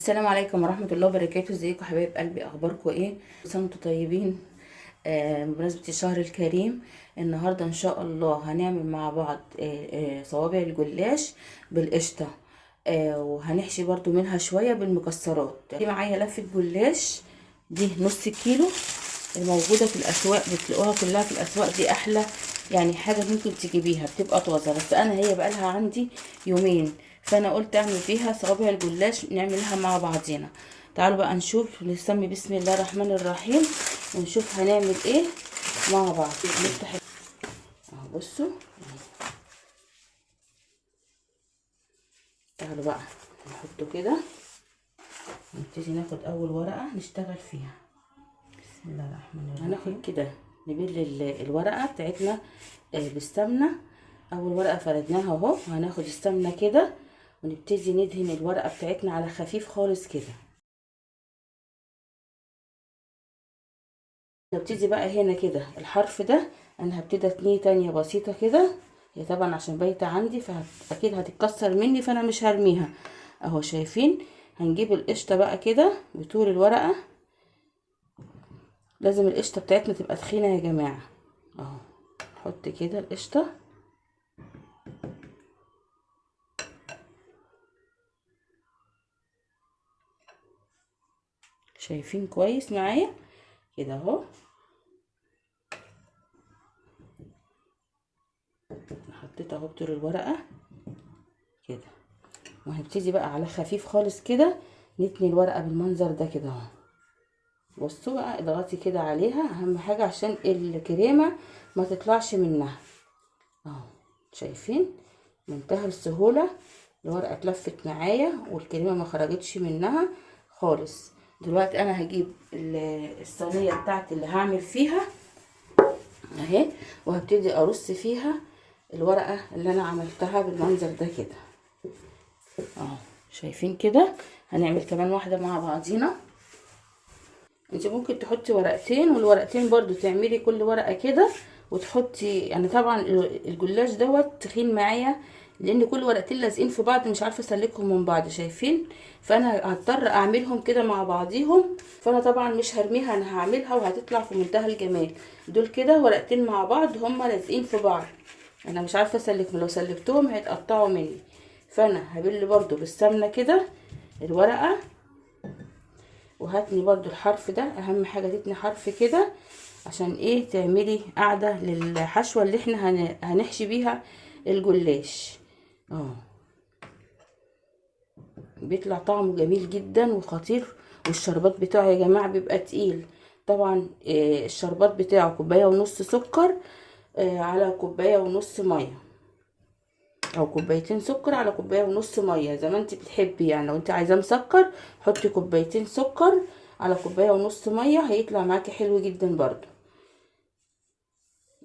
السلام عليكم ورحمة الله وبركاته. ازيكم حبايب قلبي، اخباركم ايه؟ كل سنة وانتم طيبين. بمناسبة الشهر الكريم، النهاردة ان شاء الله هنعمل مع بعض صوابع الجلاش بالقشطة. وهنحشي برضو منها شوية بالمكسرات. دي معايا لفة جلاش، دي نص كيلو، الموجودة في الاسواق، بتلاقوها كلها في الاسواق. دي احلى يعني حاجة ممكن تجيبيها، بتبقى طازة. بس انا هي بقالها عندي يومين، فانا قلت اعمل فيها صوابع الجلاش نعملها مع بعضينا. تعالوا بقى نشوف، نسمي بسم الله الرحمن الرحيم ونشوف هنعمل ايه مع بعض. نفتح اهو، بصوا. تعالوا بقى نحطه كده، نبتدي ناخد اول ورقة نشتغل فيها. بسم الله الرحمن الرحيم. هناخد كده نبل الورقة بتاعتنا بالسمنة. اول ورقة فردناها اهو، هناخد السمنة كده ونبتدي ندهن الورقة بتاعتنا على خفيف خالص كده. نبتدي بقى هنا كده الحرف ده، انا هبتدي اتنيه تانية بسيطة كده. هي طبعا عشان بايتة عندي فاكيد هتتكسر مني، فانا مش هرميها اهو. شايفين؟ هنجيب القشطة بقى كده بطول الورقة. لازم القشطة بتاعتنا تبقى تخينة يا جماعة اهو. نحط كده القشطة، شايفين كويس معايا كده اهو. حطيت اهو بطول الورقة كده، وهنبتدي بقى على خفيف خالص كده نتني الورقة بالمنظر ده كده اهو. بصوا بقى، اضغطي كده عليها، اهم حاجة عشان الكريمة ما تطلعش منها اهو. شايفين؟ منتهى السهولة، الورقة اتلفت معايا والكريمة ما خرجتش منها خالص. دلوقتي انا هجيب الصينية بتاعتي اللي هعمل فيها اهي، وهبتدي ارص فيها الورقة اللي انا عملتها بالمنظر ده كده اهو. شايفين كده؟ هنعمل كمان واحدة مع بعضينا. انت ممكن تحطي ورقتين، والورقتين برضو تعملي كل ورقة كده وتحطي. يعني طبعا الجلاش دوت تخين معايا لان كل ورقتين لازقين في بعض، مش عارفه اسلكهم من بعض. شايفين؟ فانا هضطر اعملهم كده مع بعضيهم. فانا طبعا مش هرميها، انا هعملها وهتطلع في منتهى الجمال. دول كده ورقتين مع بعض هما لازقين في بعض، انا مش عارفه اسلكهم، لو سلكتهم هيتقطعوا مني. فانا هبل برضو بالسمنه كده الورقه، وهاتني برضو الحرف ده. اهم حاجة تتني حرف كده عشان ايه؟ تعملي قاعدة للحشوة اللي احنا هنحشي بيها الجلاش اه. بيطلع طعمه جميل جدا وخطير. والشربات بتاعه يا جماعة بيبقى تقيل طبعا. الشربات بتاعه كوباية ونص سكر على كوباية ونص مية، او كوبايتين سكر على كوبايه ونص ميه، زي ما انت بتحبي. يعني لو انت عايزاه مسكر حطي كوبايتين سكر على كوبايه ونص ميه، هيطلع معاكي حلو جدا برضو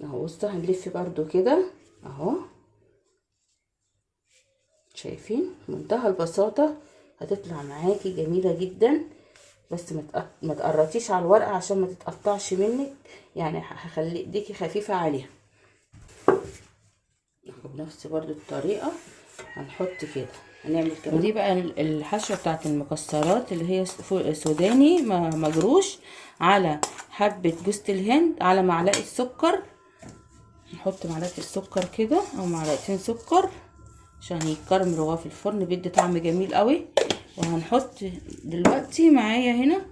اهو. بصوا هنلف برضو كده اهو. شايفين؟ منتهى البساطه، هتطلع معاكي جميله جدا. بس ما تقرطيش على الورقه عشان ما تتقطعش منك، يعني هخلي ايديكي خفيفه عليها. بنفس برضو الطريقه هنحط كده. هنعمل كده. ودي بقى الحشوه بتاعت المكسرات اللي هي سوداني مجروش، على حبه جوز الهند، على معلقه سكر. نحط معلقه السكر كده او معلقتين سكر عشان يتكرمل وهو في الفرن، بيدي طعم جميل قوي. وهنحط دلوقتي معايا هنا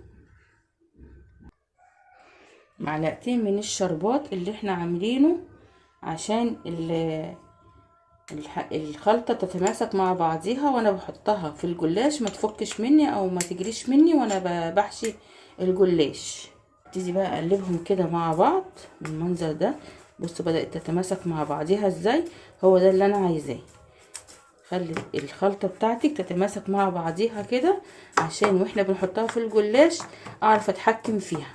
معلقتين من الشربات اللي احنا عاملينه عشان الخلطة تتماسك مع بعضيها، وانا بحطها في الجلاش ما تفكش مني او ما تجريش مني وانا بحشي الجلاش. ابتدي بقى اقلبهم كده مع بعض بالمنظر ده. بصوا بدأت تتماسك مع بعضيها ازاي، هو ده اللي انا عايزاه. خلي الخلطة بتاعتك تتماسك مع بعضيها كده عشان واحنا بنحطها في الجلاش اعرف اتحكم فيها.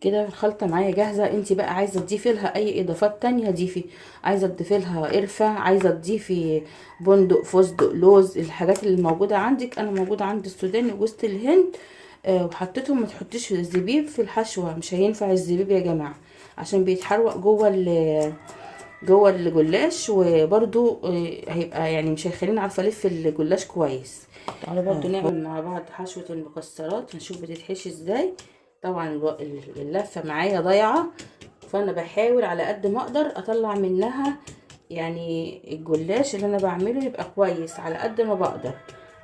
كده الخلطة معايا جاهزة. انت بقى عايزة تضيفي لها اي اضافات تانية ضيفي. عايزة تضيفي لها قرفة، عايزة تضيفي بندق، فستق، لوز، الحاجات اللي موجودة عندك. انا موجودة عندي السوداني وجوز الهند وحطيتهم. ما تحطيش الزبيب في الحشوة، مش هينفع الزبيب يا جماعة عشان بيتحروق جوه جوه الجلاش، وبرده هيبقى يعني مش هيخليني عارفه الف الجلاش كويس. تعالوا برده نعمل مع بعض حشوه المكسرات، هنشوف بتتحشي ازاي. طبعا اللفه معايا ضايعه، فانا بحاول على قد ما اقدر اطلع منها يعني الجلاش اللي انا بعمله يبقى كويس على قد ما بقدر.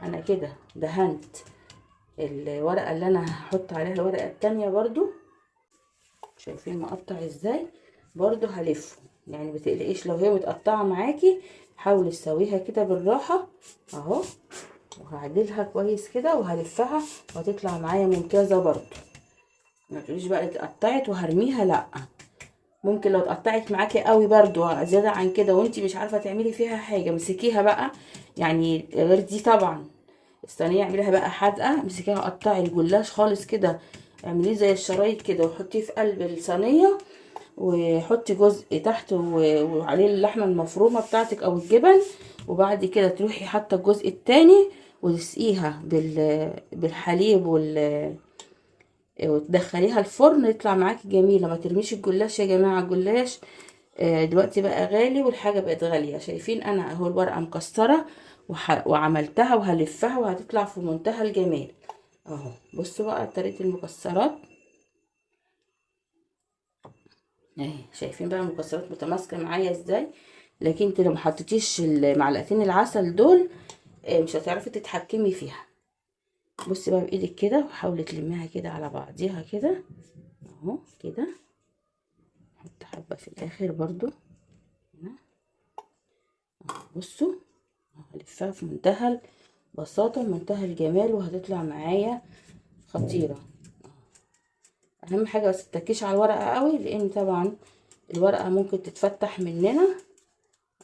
انا كده دهنت الورقه اللي انا هحط عليها الورقه التانية برضو، شايفين مقطع ازاي؟ برضو هلفه، يعني متقلقيش لو هي متقطعه معاكي، حاولي تسويها كده بالراحه اهو، وهعدلها كويس كده وهلفها وهتطلع معايا ممتازه برضو. ما تقوليش بقى اتقطعت وهرميها، لا، ممكن لو اتقطعت معاكي قوي برضو زياده عن كده وانتي مش عارفه تعملي فيها حاجه، مسكيها بقى، يعني غير دي طبعا الصينيه اعمليها بقى حادقه، امسكيها قطعي الجلاش خالص كده، اعمليه زي الشرايط كده وحطيه في قلب الصينيه، وحطي جزء تحت وعليه اللحمه المفرومه بتاعتك او الجبن، وبعد كده تروحي حاطه الجزء التاني وتسقيها بالحليب وتدخليها الفرن يطلع معاكي جميله. ما ترميش الجلاش يا جماعه، الجلاش دلوقتي بقى غالي والحاجه بقت غاليه. شايفين انا اهو الورقه مكسره وعملتها وهلفها وهتطلع في منتهى الجمال اهو. بصوا بقى طريقه المكسرات اهي، شايفين بقى المكسرات متماسكه معايا ازاي. لكن انت لو محطتيش المعلقتين العسل دول مش هتعرفي تتحكمي فيها. بصي بقى بايدك كده وحاولي تلميها كده على بعضيها كده اهو كده، نحط حبه في الاخر برضو هنا. بصوا هلفها في منتهى البساطه ومنتهى الجمال وهتطلع معايا خطيره. اهم حاجه بس متتكيش على الورقه قوي، لان طبعا الورقه ممكن تتفتح مننا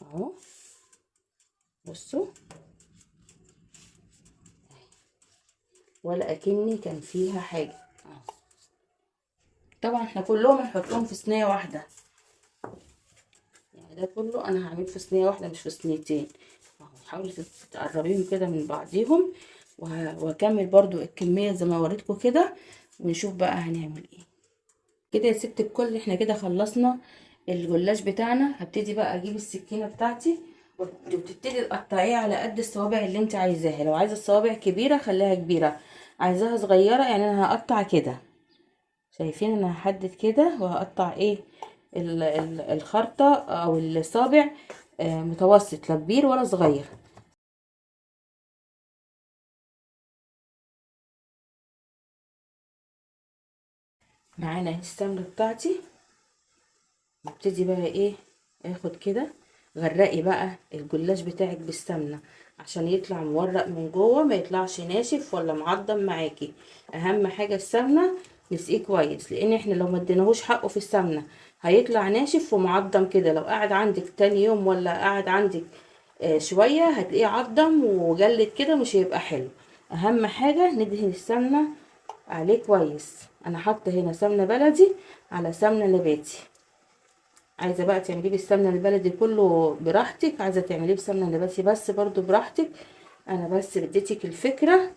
اهو. بصوا ولا اكني كان فيها حاجه اهو. طبعا احنا كلهم هنحطهم في صينيه واحده، يعني ده كله انا هعمل في صينيه واحده مش في صينيتين اهو. حاولي تقربيهم كده من بعضيهم، وهكمل برضو الكميه زي ما وريتكم كده، ونشوف بقى هنعمل ايه. كده يا ست الكل احنا كده خلصنا الجلاش بتاعنا. هبتدي بقى اجيب السكينه بتاعتي وبتبتدي تقطعيه على قد الصوابع اللي انت عايزاها. لو عايزه الصوابع كبيره خليها كبيره، عايزاها صغيره يعني انا هقطع كده. شايفين انا هحدد كده وهقطع ايه الخرطه او الصابع متوسط، لا كبير ولا صغير. معانا اهي السمنه بتاعتي. نبتدي بقى ايه، اخد كده غرقي بقى الجلاش بتاعك بالسمنه عشان يطلع مورق من جوه، ما يطلعش ناشف ولا معضم معاكي. اهم حاجه السمنه نسقيه كويس، لان احنا لو ما اديناهوش حقه في السمنه هيطلع ناشف ومعضم كده. لو قعد عندك تاني يوم ولا قعد عندك شويه هتلاقيه عضم وجلد كده، مش هيبقى حلو. اهم حاجه ندهن السمنه عليه كويس. انا حاطه هنا سمنه بلدي على سمنه نباتي. عايزه بقى تعمليه بالسمنه البلدي كله براحتك، عايزه تعمليه بسمنه نباتي بس برضو براحتك. انا بس بديتك الفكره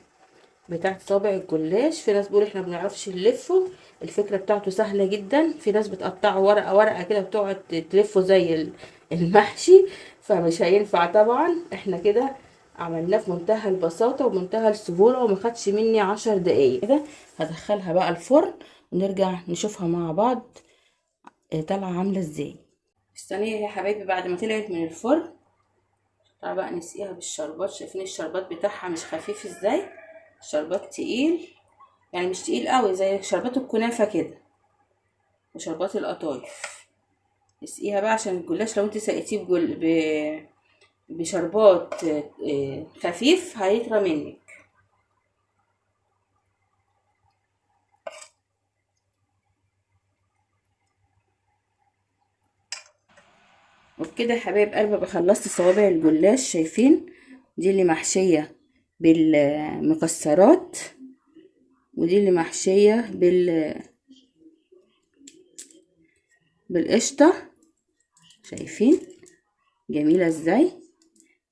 بتاعت صابع الجلاش. في ناس بيقول احنا بنعرفش نلفه، الفكره بتاعته سهله جدا. في ناس بتقطعه ورقه ورقه كده وتقعد تلفه زي المحشي، فمش هينفع طبعا. احنا كده عملناه في منتهى البساطه ومنتهى السهوله، وما خدش مني 10 دقايق كده. هدخلها بقى الفرن ونرجع نشوفها مع بعض طالعه عامله ازاي. الصينيه يا حبايبي بعد ما طلعت من الفرن، تعالوا بقى نسقيها بالشربات. شايفين الشربات بتاعها مش خفيف ازاي؟ الشربات تقيل، يعني مش تقيل قوي زي شربات الكنافه كده وشربات القطايف. نسقيها بقى عشان الجلاش لو انت سقيتيه بشربات خفيف هيطرى منك. وبكده يا حبايب قلبي بقى خلصت صوابع الجلاش. شايفين دي اللي محشيه بالمكسرات، ودي اللي محشيه بالقشطه. شايفين جميله ازاي؟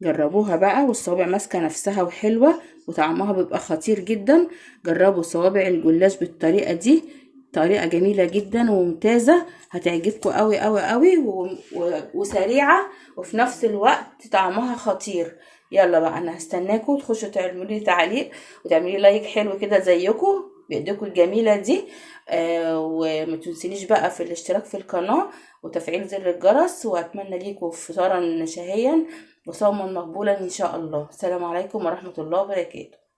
جربوها بقى، والصوابع ماسكه نفسها وحلوه وطعمها بيبقى خطير جدا. جربوا صوابع الجلاش بالطريقه دي طريقة جميلة جدا وممتازة، هتعجبكم قوي قوي قوي وسريعة، وفي نفس الوقت طعمها خطير. يلا بقى انا هستناكم تخشوا تعملوا لي تعليق وتعملوا لي لايك حلو كده زيكم بايديكم الجميلة دي. وما تنسونيش بقى في الاشتراك في القناة وتفعيل زر الجرس، واتمنى ليكم فطارا شهيا وصوما مقبولا ان شاء الله. السلام عليكم ورحمة الله وبركاته.